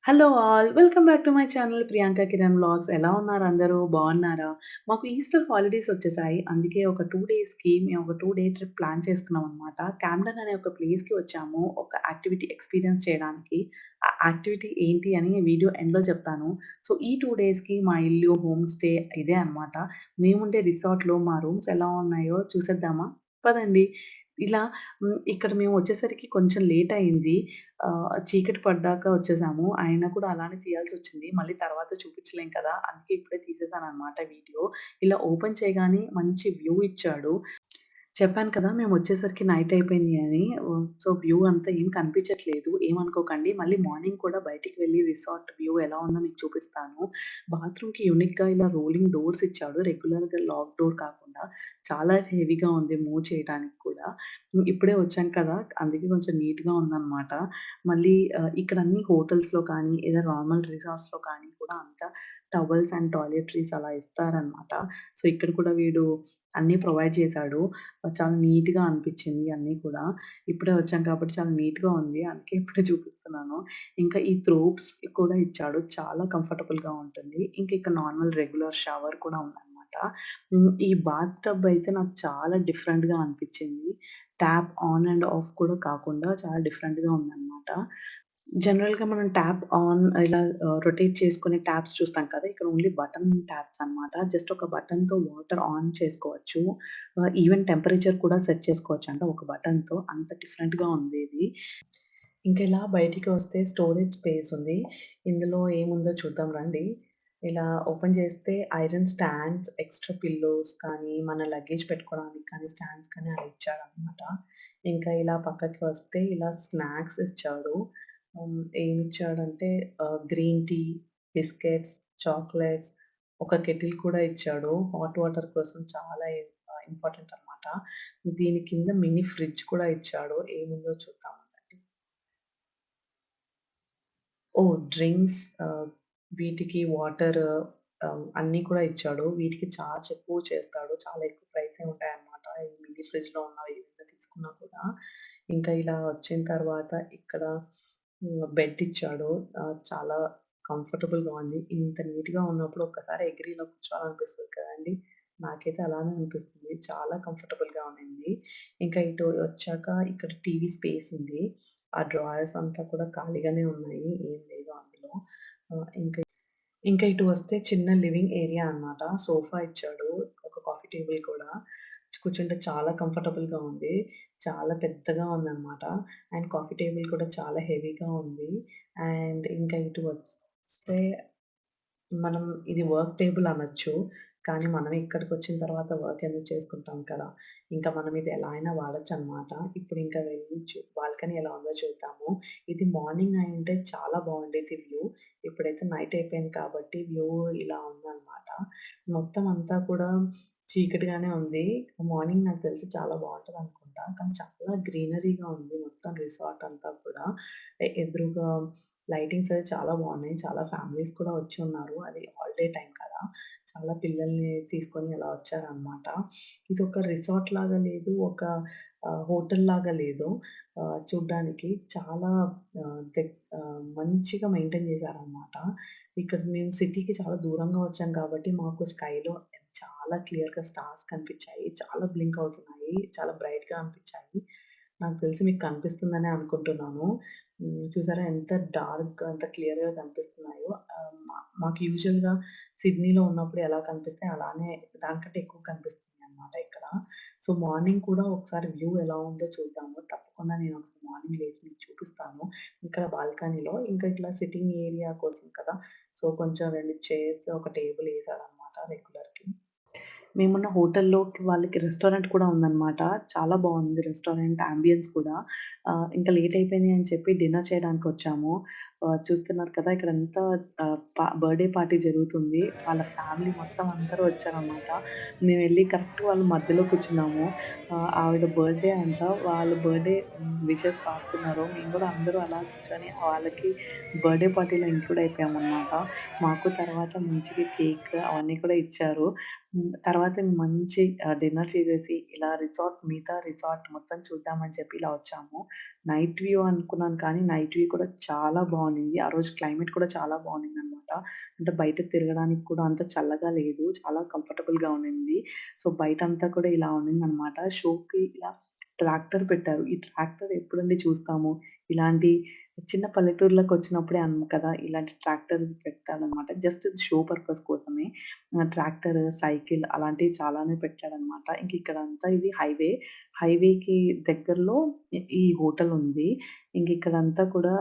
Hello all. Welcome back to my channel Priyanka Kiran vlogs. ఎలా ఉన్నారు అందరూ? బాగున్నారా? మాకు ఈస్టర్ హాలిడేస్ వచ్చేసాయి. అందుకే ఒక 2 డేస్‌కి మేము ఒక 2 డే ట్రిప్ ప్లాన్ చేసుకున్నామనమాట. కామ్డన్ అనే ఒక ప్లేస్‌కి వచ్చాము. ఒక యాక్టివిటీ ఎక్స్‌పీరియన్స్ చేయడానికి. ఆ యాక్టివిటీ ఏంటి అని వీడియో ఎండ్‌లో చెప్తాను. సో, ఈ 2 డేస్‌కి మా ఇల్లు, హోమ్ స్టే ఇదే అనమాట. మేముండే రిసార్ట్‌లో మా రూమ్స్ ఎలా ఉన్నాయో చూసేద్దామా? పదండి. ఇలా ఇక్కడ మేము వచ్చేసరికి కొంచెం లేట్ అయింది. చీకటి పడ్డాక వచ్చేసాము. అయినా కూడా అలానే తీయాల్సొచ్చింది. మళ్ళీ తర్వాత చూపించలేం కదా! అందుకే ఇప్పుడే తీసేసాననమాట వీడియో. ఇలా ఓపెన్ చేయగానే మంచి వ్యూ ఇచ్చాడు. చెప్పాను కదా! మేమొచ్చేసరికి నైట్ అయిపోయింది అని. సో, వ్యూ అంతా ఏం కనిపించట్లేదు. ఏమనుకోకండి. మళ్ళీ మార్నింగ్ కూడా బయటికి వెళ్లి రిసార్ట్ వ్యూ ఎలా ఉందో మీకు చూపిస్తాను. బాత్రూమ్‌కి యూనిక్‌గా ఇలా రోలింగ్ డోర్స్ ఇచ్చాడు. రెగ్యులర్‌గా లాక్ డోర్ కాకుండా చాలా హెవీగా ఉంది మూవ్ చేయడానికి కూడా. ఇప్పుడే వచ్చాం కదా! అందుకే కొంచెం నీట్‌గా ఉందనమాట. మళ్ళీ ఇక్కడ అన్ని హోటల్స్‌లో కానీ, ఏదో నార్మల్ రిసార్ట్స్‌లో కానీ కూడా అంతా టవల్స్ అండ్ టాయిలెటరీస్ అలా ఇస్తారనమాట. సో, ఇక్కడ కూడా వీడు అన్నీ ప్రొవైడ్ చేశాడు. చాలా నీట్‌గా అనిపిచ్చింది అన్నీ కూడా. ఇప్పుడే వచ్చాం కాబట్టి చాలా నీట్‌గా ఉంది. అందుకే ఇప్పుడే చూపిస్తున్నాను. ఇంకా ఈ థ్రోబ్స్ కూడా ఇచ్చాడు. చాలా కంఫర్టబుల్‌గా ఉంటుంది. ఇంక ఇక్కడ నార్మల్ రెగ్యులర్ షవర్ కూడా ఉందనమాట. ఈ బాత్ టబ్ అయితే నాకు చాలా డిఫరెంట్‌గా అనిపిచ్చింది. ట్యాప్ ఆన్ అండ్ ఆఫ్ కూడా కాకుండా చాలా డిఫరెంట్‌గా ఉందనమాట. జనరల్‌గా మనం ట్యాప్ ఆన్ ఇలా రొటేట్ చేసుకునే ట్యాప్స్ చూస్తాం కదా! ఇక్కడ ఓన్లీ బటన్ ట్యాప్స్ అన్నమాట. జస్ట్ ఒక బటన్‌తో వాటర్ ఆన్ చేసుకోవచ్చు. ఈవెన్ టెంపరేచర్ కూడా సెట్ చేసుకోవచ్చంట ఒక బటన్‌తో. అంత డిఫరెంట్‌గా ఉంది ఇది. ఇంక ఇలా బయటికి వస్తే స్టోరేజ్ స్పేస్ ఉంది. ఇందులో ఏముందో చూద్దాం రండి. ఇలా ఓపెన్ చేస్తే ఐరన్ స్టాండ్స్, ఎక్స్‌ట్రా పిల్లోస్ కానీ, మన లగేజ్ పెట్టుకోవడానికి కానీ స్టాండ్స్ కానీ అలా ఇచ్చాడన్నమాట. ఇంకా ఇలా పక్కకి వస్తే ఇలా స్నాక్స్ ఇచ్చాడు. ఏమిచ్చాడంటే గ్రీన్ టీ, బిస్కెట్స్, చాక్లెట్స్, ఒక కెటిల్ కూడా ఇచ్చాడు. హాట్ వాటర్ కోసం చాలా ఇంపార్టెంట్ అన్నమాట. దీని కింద మినీ ఫ్రిడ్జ్ కూడా ఇచ్చాడు. ఏముందో చూద్దాం. ఓహ్! డ్రింక్స్ వీటికి వాటర్ అన్నీ కూడా ఇచ్చాడు. వీటికి చార్జ్ ఎక్కువ చేస్తాడు. చాలా ఎక్కువ ప్రైసే ఉంటాయన్నమాట. ఈ మినీ ఫ్రిడ్జ్‌లో ఉన్నవి ఏవైనా తీసుకున్నా కూడా. ఇంకా ఇలా వచ్చిన తర్వాత ఇక్కడ బెడ్ ఇచ్చాడు. చాలా కంఫర్టబుల్‌గా ఉంది. ఇంత నీట్‌గా ఉన్నప్పుడు ఒక్కసారి ఎగిరి ఇలా కూర్చోవాలనిపిస్తది కదండీ! నాకైతే అలానే అనిపిస్తుంది. చాలా కంఫర్టబుల్‌గా ఉండింది. ఇంకా ఇటు వచ్చాక ఇక్కడ టీవీ స్పేస్ ఉంది. ఆ డ్రాయర్స్ అంతా కూడా ఖాళీగానే ఉన్నాయి. ఏం లేదు అందులో. ఇంకా ఇటు వస్తే చిన్న లివింగ్ ఏరియా అన్నమాట. సోఫా ఇచ్చాడు. ఒక కాఫీ టేబుల్ కూడా. కూర్చుంటే చాలా కంఫర్టబుల్‌గా ఉంది. చాలా పెద్దగా ఉందన్నమాట. అండ్ కాఫీ టేబుల్ కూడా చాలా హెవీగా ఉంది. అండ్ ఇంకా ఇటు వస్తే మనం ఇది వర్క్ టేబుల్ అనొచ్చు. కానీ మనం ఇక్కడికొచ్చిన తర్వాత వర్క్ ఎందుకు చేసుకుంటాం కదా! ఇంకా మనం ఇది ఎలా అయినా వాడొచ్చనమాట. ఇప్పుడు ఇంకా వెళ్ళి బాల్కనీ ఎలా ఉందో చూద్దాము. ఇది మార్నింగ్ అయ్యుంటే చాలా బావుండేది వ్యూ. ఇప్పుడైతే నైట్ అయిపోయింది కాబట్టి వ్యూ ఇలా ఉందనమాట. మొత్తం అంతా కూడా చీకటిగానే ఉంది. మార్నింగ్ నాకు తెలిసి చాలా బావుంటదనుకుంటా. కానీ చాలా గ్రీనరీగా ఉంది మొత్తం రిసార్ట్ అంతా కూడా. ఎదురుగా లైటింగ్స్ అయితే చాలా బావున్నాయి. చాలా ఫ్యామిలీస్ కూడా వచ్చి ఉన్నారు. అది హాలిడే టైమ్ కదా! చాలా పిల్లల్ని తీసుకొని అలా వచ్చారనమాట. ఇదొక రిసార్ట్ లాగా లేదు. ఒక హోటల్ లాగా లేదు. చూడ్డానికి చాలా మంచిగా మెయింటైన్ చేశారనమాట. ఇక్కడ మేము సిటీకి చాలా దూరంగా వచ్చాం కాబట్టి మాకు స్కైలో చాలా క్లియర్‌గా స్టార్స్ కనిపించాయి. చాలా బ్లింక్ అవుతున్నాయి. చాలా బ్రైట్‌గా అనిపించాయి. నాకు తెలిసి మీకు కనిపిస్తుందనే అనుకుంటున్నాను. చూసారా ఎంత డార్క్‌గా, ఎంత క్లియర్‌గా కనిపిస్తున్నాయో. మాకు యూజువల్‌గా సిడ్నీలో ఉన్నప్పుడు ఎలా కనిపిస్తాయి అలానే దానికంటే ఎక్కువ కనిపిస్తున్నాయన్నమాట ఇక్కడ. సో, మార్నింగ్ కూడా ఒకసారి వ్యూ ఎలా ఉందో చూద్దాము. తప్పకుండా నేను ఒకసారి మార్నింగ్ లేసి మీకు చూపిస్తాను. ఇక్కడ బాల్కనీలో ఇంకా ఇట్లా సిట్టింగ్ ఏరియా కోసం కదా! సో, కొంచెం 2 చైర్స్, ఒక టేబుల్ ఏసారన్నమాట రెగ్యులర్‌కి. మేమున్న హోటల్‌లోకి వాళ్ళకి రెస్టారెంట్ కూడా ఉందనమాట. చాలా బావుంది రెస్టారెంట్ యాంబియన్స్ కూడా. ఇంకా లేట్ అయిపోయింది అని చెప్పి డిన్నర్ చేయడానికొచ్చాము. చూస్తున్నారు కదా! ఇక్కడంతా బర్త్‌డే పార్టీ జరుగుతుంది. వాళ్ళ ఫ్యామిలీ మొత్తం అందరూ వచ్చారనమాట. మేమెళ్లి కరెక్ట్ వాళ్ళ మధ్యలో కూర్చున్నాము. ఆవిడ బర్త్‌డే అంట. వాళ్ళు బర్త్‌డే విషెస్ పాడుతున్నారు. మేము కూడా అందరూ అలా కూర్చొని వాళ్ళకి బర్త్‌డే పార్టీలో ఇంక్లూడ్ అయిపోయామనమాట. మాకు తర్వాత మంచిగా కేక్ అవన్నీ కూడా ఇచ్చారు. తర్వాత మంచి డిన్నర్ చేసేసి ఇలా మిగతా రిసార్ట్ మొత్తం చూద్దామని చెప్పి ఇలా వచ్చాము. నైట్ వ్యూ అనుకున్నాను కానీ నైట్ వ్యూ కూడా చాలా బావుంది. ఉన్నింది. ఆ రోజు క్లైమేట్ కూడా చాలా బావుండిందనమాట. అంటే బయట తిరగడానికి కూడా అంత చల్లగా లేదు. చాలా కంఫర్టబుల్‌గా ఉన్నింది. సో, బయటంతా కూడా ఇలా ఉన్నిందనమాట. షోకి ఇలా ట్రాక్టర్ పెట్టారు. ఈ ట్రాక్టర్ ఎప్పుడండి చూస్తాము. ఇలాంటి చిన్న పల్లెటూర్లకొచ్చినప్పుడే కదా! ఇలాంటి ట్రాక్టర్ పెడతాడనమాట. జస్ట్ ఇది షో పర్పస్ కోసమే. ట్రాక్టర్, సైకిల్ అలాంటివి చాలానే పెట్టాడనమాట. ఇంక ఇక్కడంతా ఇది హైవే. హైవేకి దగ్గరలో ఈ హోటల్ ఉంది. ఇంక ఇక్కడంతా కూడా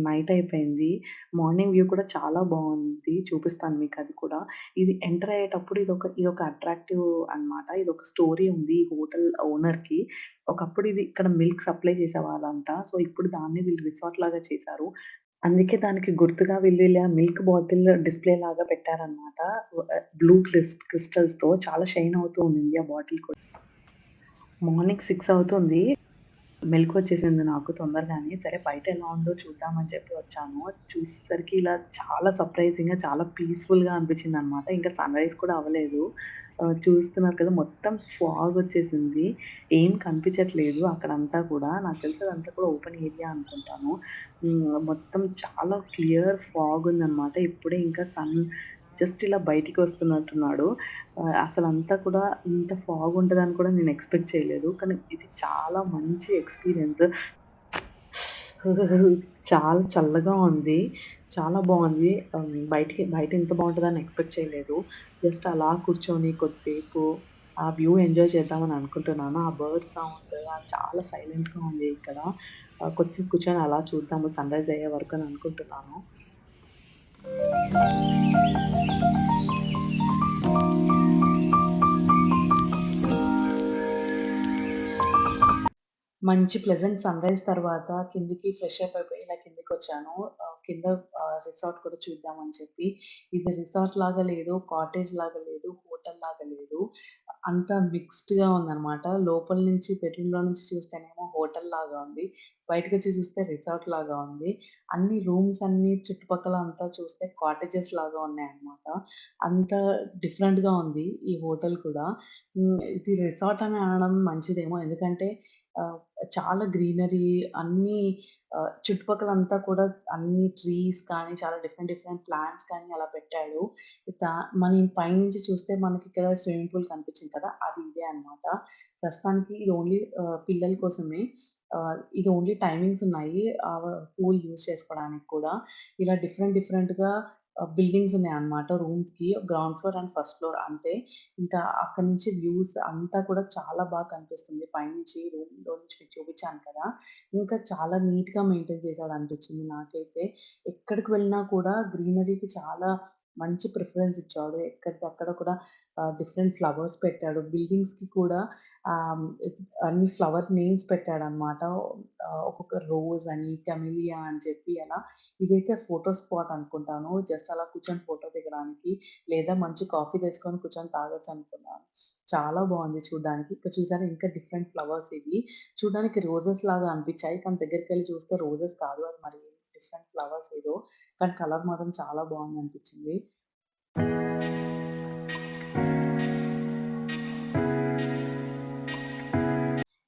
నైట్ అయిపోయింది. మార్నింగ్ వ్యూ కూడా చాలా బావుంది. చూపిస్తాను మీకది కూడా. ఇది ఎంటర్ అయ్యేటప్పుడు ఇదొక అట్రాక్టివ్ అనమాట. ఇదొక స్టోరీ ఉంది ఈ హోటల్ ఓనర్‌కి. ఒకప్పుడు ఇది ఇక్కడ మిల్క్ సప్లై చేసేవాళ్ళంట. సో, ఇప్పుడు దాన్ని వీళ్ళు రిసార్ట్ లాగా చేశారు. అందుకే దానికి గుర్తుగా వీళ్ళు ఇలా మిల్క్ బాటిల్ డిస్‌ప్లే లాగా పెట్టారనమాట. బ్లూ క్రిస్టల్స్‌తో చాలా షైన్ అవుతూ ఉండింది ఆ బాటిల్ కూడా. మార్నింగ్ 6 అవుతుంది. మెలుకువొచ్చేసింది నాకు తొందరగానే. సరే బయటెలా ఉందో చూద్దామని చెప్పి వచ్చాను. చూసేసరికి ఇలా చాలా సర్ప్రైజింగ్‌గా, చాలా పీస్‌ఫుల్‌గా అనిపించిందనమాట. ఇంకా సన్‌రైజ్ కూడా అవ్వలేదు. చూస్తున్నారు కదా! మొత్తం ఫాగొచ్చేసింది. ఏం కనిపించట్లేదు అక్కడంతా కూడా. నాకు తెలిసి అదంతా కూడా ఓపెన్ ఏరియా అనుకుంటాను. మొత్తం చాలా క్లియర్ ఫాగుందనమాట. ఇప్పుడే ఇంకా జస్ట్ ఇలా బయటికొస్తున్నట్టున్నాడు. అసలంతా కూడా ఇంత ఫాగుంటదని కూడా నేను ఎక్స్‌పెక్ట్ చేయలేదు. కానీ ఇది చాలా మంచి ఎక్స్‌పీరియన్స్. చాలా చల్లగా ఉంది. చాలా బావుంది. బయట ఇంత బావుంటదని ఎక్స్‌పెక్ట్ చేయలేదు. జస్ట్ అలా కూర్చొని కొద్దిసేపు ఆ వ్యూ ఎంజాయ్ చేద్దామని అనుకుంటున్నాను. ఆ బర్డ్ సౌండ్ చాలా సైలెంట్‌గా ఉంది ఇక్కడ. కొద్దిసేపు కూర్చొని అలా చూద్దాము సన్‌రైజ్ అయ్యే వరకు అని అనుకుంటున్నాను. మంచి ప్లెజెంట్ సన్‌రైజ్ తర్వాత కిందకి ఫ్రెష్ అప్ అయిపోయి ఇలా కిందకొచ్చాను. కింద రిసార్ట్ కూడా చూద్దామని చెప్పి. ఇది రిసార్ట్ లాగా లేదు, కాటేజ్ లాగా లేదు, హోటల్ లాగా లేదు. అంతా మిక్స్డ్‌గా ఉందనమాట. లోపల నుంచి బెడ్‌రూమ్‌లో నుంచి చూస్తేనేమో హోటల్ లాగా ఉంది. బయటకొచ్చి చూస్తే రిసార్ట్ లాగా ఉంది. అన్ని రూమ్స్ అన్నీ చుట్టుపక్కల అంతా చూస్తే కాటేజెస్ లాగా ఉన్నాయన్నమాట. అంత డిఫరెంట్‌గా ఉంది ఈ హోటల్ కూడా. ఇది రిసార్ట్ అని అనడం మంచిదేమో ఎందుకంటే ఆహ్, చాలా గ్రీనరీ అన్నీ చుట్టుపక్కలంతా కూడా అన్ని ట్రీస్ కానీ, చాలా డిఫరెంట్ డిఫరెంట్ ప్లాంట్స్ కానీ అలా పెట్టాడు. దా మనం పైనుంచి చూస్తే మనకిక్కడ స్విమ్మింగ్ పూల్ కనిపించింది కదా! అది ఇదే అన్నమాట. ప్రస్తుతానికి ఇది ఓన్లీ పిల్లల కోసమే. ఇది ఓన్లీ టైమింగ్స్ ఉన్నాయి. పూల్ యూజ్ చేసుకోవడానికి కూడా. ఇలా డిఫరెంట్ డిఫరెంట్‌గా బిల్డింగ్స్ ఉన్నాయన్నమాట రూమ్స్‌కి. Ground floor and first floor అంతే. ఇంకా అక్కడి నుంచి వ్యూస్ అంతా కూడా చాలా బాగా కనిపిస్తుంది. పైనుంచి రూమ్‌లో నుంచి మీకు చూపించాను కదా! ఇంకా చాలా నీట్‌గా మెయింటైన్ చేశాడనిపించింది నాకైతే. ఎక్కడికి వెళ్ళినా కూడా గ్రీనరీకి చాలా మంచి ప్రిఫరెన్స్ ఇచ్చాడు. ఎక్కడికక్కడ కూడా డిఫరెంట్ ఫ్లవర్స్ పెట్టాడు. బిల్డింగ్స్‌కి కూడా ఆహ్, అన్ని ఫ్లవర్ నేమ్స్ పెట్టాడన్నమాట. ఒక్కొక్క రోజ్ అని, కెమెలియా అని చెప్పి అలా. ఇదైతే ఫోటో స్పాట్ అనుకుంటాను. జస్ట్ అలా కూర్చొని ఫోటో దిగడానికి లేదా మంచి కాఫీ తెచ్చుకొని కూర్చొని తాగొచ్చనుకున్నాను. చాలా బావుంది చూడ్డానికి. ఇక్కడ చూసారా ఇంకా డిఫరెంట్ ఫ్లవర్స్ ఇవి. చూడ్డానికి రోజెస్ లాగా అనిపిచ్చాయి. కానీ దగ్గరికెళ్లి చూస్తే రోజెస్ కాదు. అది మరి డిఫరెంట్ ఫ్లవర్స్ ఏదో. కానీ కలర్ మాత్రం చాలా బావుందనిపిచ్చింది.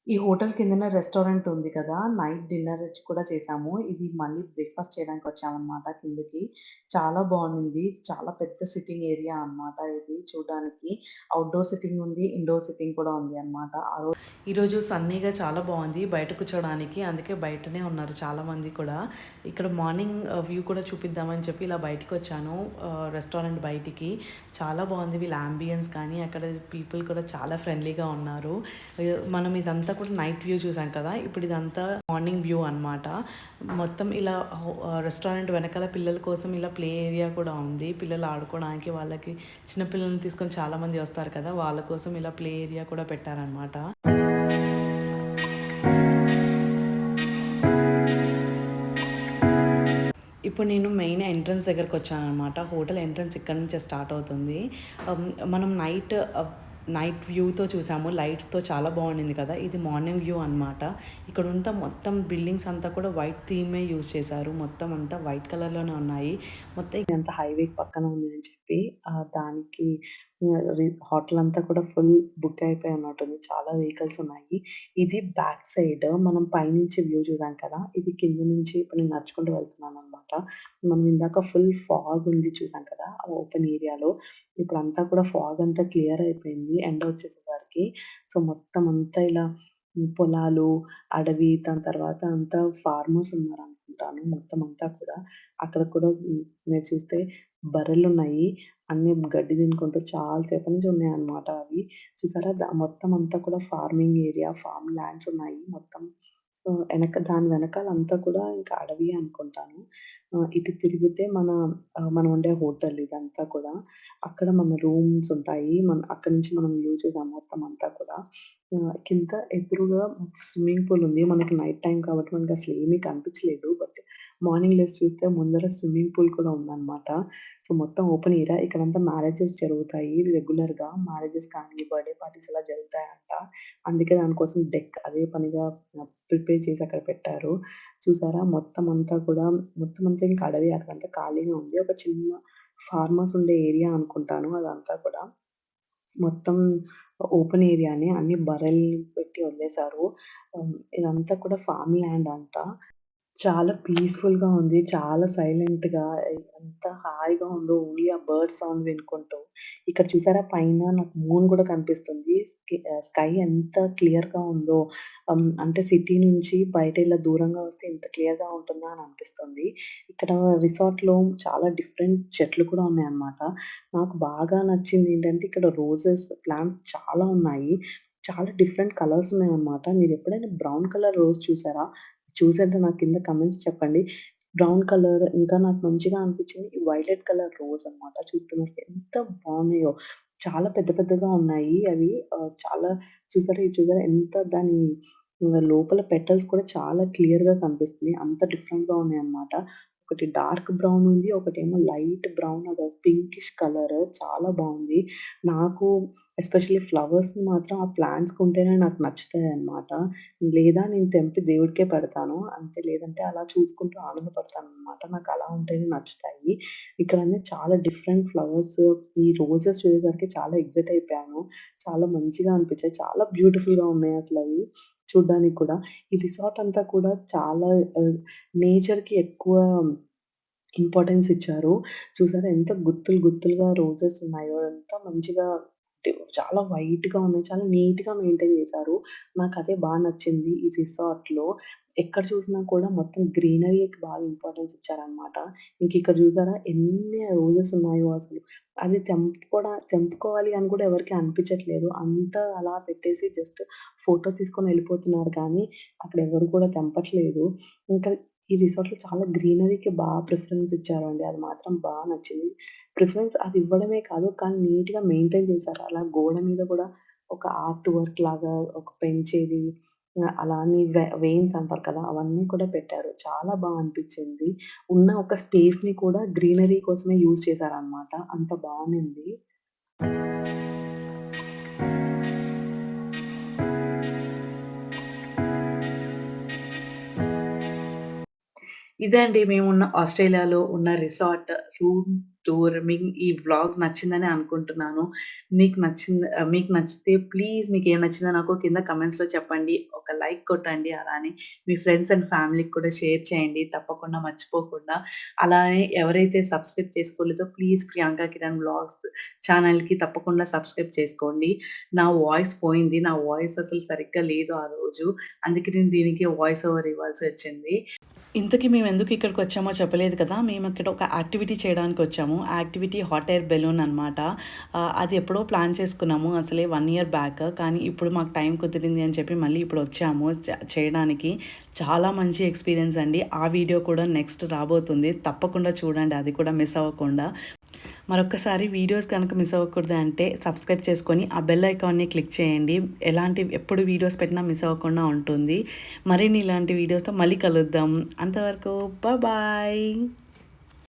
ఈ హోటల్ కిందనే రెస్టారెంట్ ఉంది కదా! నైట్ డిన్నర్ కూడా చేసాము. ఇది మళ్ళీ బ్రేక్‌ఫాస్ట్ చేయడానికొచ్చామనమాట కిందకి. చాలా బావుంది. చాలా పెద్ద సిట్టింగ్ ఏరియా అనమాట ఇది చూడ్డానికి. ఔట్‌డోర్ సిట్టింగ్ ఉంది. ఇండోర్ సిట్టింగ్ కూడా ఉంది అనమాట. ఈరోజు సన్నీగా చాలా బావుంది బయట కూర్చోడానికి. అందుకే బయటనే ఉన్నారు చాలామంది కూడా. ఇక్కడ మార్నింగ్ వ్యూ కూడా చూపిద్దామని చెప్పి ఇలా బయటికొచ్చాను. రెస్టారెంట్ బయటికి. చాలా బావుంది వీళ్ళ యాంబియన్స్ కానీ, అక్కడ పీపుల్ కూడా చాలా ఫ్రెండ్లీగా ఉన్నారు. మనం ఇదంతా కూడా నైట్ వ్యూ చూసాం కదా! ఇప్పుడు ఇదంతా మార్నింగ్ వ్యూ అనమాట. మొత్తం ఇలా రెస్టారెంట్ వెనకాల పిల్లల కోసం ఇలా ప్లే ఏరియా కూడా ఉంది. పిల్లలు ఆడుకోవడానికి వాళ్ళకి చిన్న పిల్లల్ని తీసుకొని చాలామంది వస్తారు కదా! వాళ్ళ కోసం ఇలా ప్లే ఏరియా కూడా పెట్టారనమాట. ఇప్పుడు నేను మెయిన్ ఎంట్రన్స్ దగ్గరకొచ్చాననమాట. హోటల్ ఎంట్రన్స్ ఇక్కడి నుంచే స్టార్ట్ అవుతుంది. మనం నైట్ వ్యూతో చూసాము. లైట్స్‌తో చాలా బావుండింది కదా! ఇది మార్నింగ్ వ్యూ అనమాట. ఇక్కడుంతా మొత్తం బిల్డింగ్స్ అంతా కూడా వైట్ థీమే యూజ్ చేశారు. మొత్తం అంతా వైట్ కలర్‌లోనే ఉన్నాయి. మొత్తం ఇదంతా హైవే పక్కన ఉంది అని చెప్పి దానికి హోటల్ అంతా కూడా ఫుల్ బుక్ అయిపోయి ఉన్నట్టుంది. చాలా వెహికల్స్ ఉన్నాయి. ఇది బ్యాక్ సైడ్ మనం పైనుంచి వ్యూ చూసాం కదా! ఇది కింద నుంచి ఇప్పుడు నేను నడుచుకుంటూ వెళ్తున్నాననమాట. మనం ఇందాక ఫుల్ ఫాగ్ ఉంది చూసాం కదా! ఓపెన్ ఏరియాలో. ఇప్పుడంతా కూడా ఫాగ్ అంతా క్లియర్ అయిపోయింది. ఎండ వచ్చేసేసరికి. సో, మొత్తం అంతా ఇలా పొలాలు, అడవి దాని తర్వాత అంతా ఫార్మర్స్ ఉన్నారనుకుంటాను మొత్తం అంతా కూడా. అక్కడ కూడా మీరు చూస్తే బర్రెలున్నాయి. అన్నీ గడ్డి తినుకుంటూ చాలా సేపటి నుంచి ఉన్నాయన్నమాట అవి. చూసారా మొత్తం అంతా కూడా ఫార్మింగ్ ఏరియా, ఫార్మ్ ల్యాండ్స్ ఉన్నాయి మొత్తం. దాని వెనకాలంతా కూడా ఇంకా అడవియే అనుకుంటాను. ఇటు తిరిగితే మనం ఉండే హోటల్ ఇదంతా కూడా. అక్కడ మన రూమ్స్ ఉంటాయి. అక్కడి నుంచి మనం వ్యూ చూసాం మొత్తం అంతా కూడా. కింద ఎదురుగా స్విమ్మింగ్ పూల్ ఉంది. మనకి నైట్ టైమ్ కాబట్టి మనకసలు ఏమీ కనిపించలేదు. బట్ మార్నింగ్ లేసి చూస్తే ముందర స్విమ్మింగ్ పూల్ కూడా ఉందన్నమాట. సో, మొత్తం ఓపెన్ ఏరియా. ఇక్కడంతా మ్యారేజెస్ జరుగుతాయి రెగ్యులర్‌గా. మ్యారేజెస్ కానీ, బర్త్‌డే పార్టీస్ ఇలా జరుగుతాయంట. అందుకే దానికోసం డెక్ అదే పనిగా ప్రిపేర్ చేసి అక్కడ పెట్టారు. చూసారా మొత్తం అంతా కూడా మొత్తం అంతా ఇంకా అడవి అక్కడంతా ఖాళీగా ఉంది. ఒక చిన్న ఫార్మర్స్ ఉండే ఏరియా అనుకుంటాను అదంతా కూడా. మొత్తం ఓపెన్ ఏరియానే. అన్ని బర్రెల్ని పెట్టి వదిలేశారు. ఇదంతా కూడా ఫార్మ్ ల్యాండ్ అంట. చాలా పీస్‌ఫుల్‌గా ఉంది. చాలా సైలెంట్‌గా ఎంత హాయిగా ఉందో ఓన్లీ ఆ బర్డ్ సౌండ్ వినుకుంటూ. ఇక్కడ చూసారా పైన నాకు మూన్ గూడా కనిపిస్తుంది. స్కై ఎంత క్లియర్‌గా ఉందో. అంటే సిటీ నుంచి బయట ఇలా దూరంగా వస్తే ఎంత క్లియర్‌గా ఉంటుందా అని అనిపిస్తుంది. ఇక్కడ రిసార్ట్‌లో చాలా డిఫరెంట్ చెట్లు కూడా ఉన్నాయన్నమాట. నాకు బాగా నచ్చిందేంటంటే ఇక్కడ రోజెస్ ప్లాంట్స్ చాలా ఉన్నాయి. చాలా డిఫరెంట్ కలర్స్ ఉన్నాయన్నమాట. మీరెప్పుడైనా బ్రౌన్ కలర్ రోజ్ చూసారా? చూసుంటే నాకు కింద కామెంట్స్ చెప్పండి. బ్రౌన్ కలర్ ఇంకా నాకు మంచిగా అనిపించింది వైలెట్ కలర్ రోజ్ అన్నమాట. చూస్తున్నట్టు ఎంత బాగున్నాయో. చాలా పెద్ద పెద్దగా ఉన్నాయి అవి. చాలా చూసారా ఎంత దాని లోపల పెటల్స్ కూడా చాలా క్లియర్‌గా కనిపిస్తున్నాయి. అంత డిఫరెంట్‌గా ఉన్నాయన్నమాట. ఒకటి డార్క్ బ్రౌన్ ఉంది. ఒకటేమో లైట్ బ్రౌన్ అదో పింకిష్ కలర్ చాలా బావుంది. నాకు ఎస్పెషల్లీ ఫ్లవర్స్‌ని మాత్రం ఆ ప్లాంట్స్‌కుంటేనే నాకు నచ్చుతాయన్నమాట. లేదా నేను తెంపి దేవుడికే పెడతాను. అంతే లేదంటే అలా చూసుకుంటూ ఆనందపడతాననమాట. నాకలా ఉంటేనే నచ్చుతాయి. ఇక్కడన్నీ చాలా డిఫరెంట్ ఫ్లవర్స్ ఈ రోజెస్ చూసేసరికి చాలా ఎక్సైట్ అయిపోయాను. చాలా మంచిగా అనిపించాయి. చాలా బ్యూటిఫుల్‌గా ఉన్నాయి అసలవి చూడ్డానికి కూడా. ఈ రిసార్ట్ అంతా కూడా చాలా నేచర్‌కి ఎక్కువ ఇంపార్టెన్స్ ఇచ్చారు. చూసారా ఎంత గుత్తులుగా రోజెస్ ఉన్నాయో, ఎంత మంచిగా చాలా వైట్‌గా ఉన్నాయి. చాలా నీట్‌గా మెయింటైన్ చేశారు. నాకదే నచ్చింది ఈ రిసార్ట్‌లో. ఎక్కడ చూసినా కూడా మొత్తం గ్రీనరీకి బాగా ఇంపార్టెన్స్ ఇచ్చారనమాట. ఇంకిక్కడ చూసారా ఎన్ని రోజెస్ ఉన్నాయో అసలు. అది తెంపుకోవాలి అని కూడా ఎవరికీ అనిపించట్లేదు. అంతా అలా పెట్టేసి జస్ట్ ఫోటో తీసుకొని వెళ్ళిపోతున్నారు కానీ, అక్కడ ఎవరు కూడా తెంపట్లేదు. ఇంకా ఈ రిసార్ట్‌లో చాలా గ్రీనరీకి ప్రిఫరెన్స్ ఇచ్చారండి. అది మాత్రం నచ్చింది. ప్రిఫరెన్స్ అది ఇవ్వడమే కాదు, కానీ నీట్‌గా మెయింటైన్ చేశారు. అలా గోడ మీద కూడా ఒక ఆర్ట్ వర్క్ లాగా ఒక పెంచేది అలా అని వెయిన్స్ అంటారు కదా! అవన్నీ కూడా పెట్టారు. చాలా అనిపించింది. ఉన్న ఒక స్పేస్‌ని కూడా గ్రీనరీ కోసమే యూజ్ చేశారనమాట. అంత బావుండింది. ఇదే అండి మేమున్న ఆస్ట్రేలియాలో ఉన్న రిసార్ట్ రూమ్ టూర్. మీకు ఈ వ్లాగ్ నచ్చిందని అనుకుంటున్నాను. మీకు నచ్చితే ప్లీజ్ మీకేం నచ్చిందో నాకు కింద కామెంట్స్‌లో చెప్పండి. ఒక లైక్ కొట్టండి. అలానే మీ ఫ్రెండ్స్ అండ్ ఫ్యామిలీకి కూడా షేర్ చేయండి తప్పకుండా మర్చిపోకుండా. అలానే ఎవరైతే సబ్స్క్రైబ్ చేసుకోలేదో ప్లీజ్ ప్రియాంక కిరణ్ వ్లాగ్స్ ఛానెల్‌కి తప్పకుండా సబ్స్క్రైబ్ చేసుకోండి. నా వాయిస్ పోయింది. నా వాయిస్ అసలు సరిగ్గా లేదు ఆ రోజు. అందుకే నేను దీనికి వాయిస్ ఓవర్ ఇవ్వాల్సొచ్చింది. ఇంతకీ మేమెందుకు ఇక్కడికొచ్చామో చెప్పలేదు కదా! మేమక్కడ ఒక యాక్టివిటీ చేయడానికొచ్చాము. ఆ యాక్టివిటీ హాట్ ఎయిర్ బెలూన్ అనమాట. అది ఎప్పుడో ప్లాన్ చేసుకున్నాము. అసలే 1 ఇయర్ బ్యాక్. కానీ ఇప్పుడు మాకు టైం కుదిరింది అని చెప్పి మళ్ళీ ఇప్పుడొచ్చాము చేయడానికి. చాలా మంచి ఎక్స్‌పీరియన్స్ అండి. ఆ వీడియో కూడా నెక్స్ట్ రాబోతుంది. తప్పకుండా చూడండి అది కూడా మిస్ అవ్వకుండా. మరొక్కసారి వీడియోస్ కనుక మిస్ అవ్వకూడదు అంటే సబ్స్క్రైబ్ చేసుకొని ఆ బెల్ ఐకాన్‌ని క్లిక్ చేయండి. ఎప్పుడు వీడియోస్ పెట్టినా మిస్ అవ్వకుండా ఉంటుంది. మరిన్ని ఇలాంటి వీడియోస్‌తో మళ్ళీ కలుద్దాం. అంతవరకు బాయ్.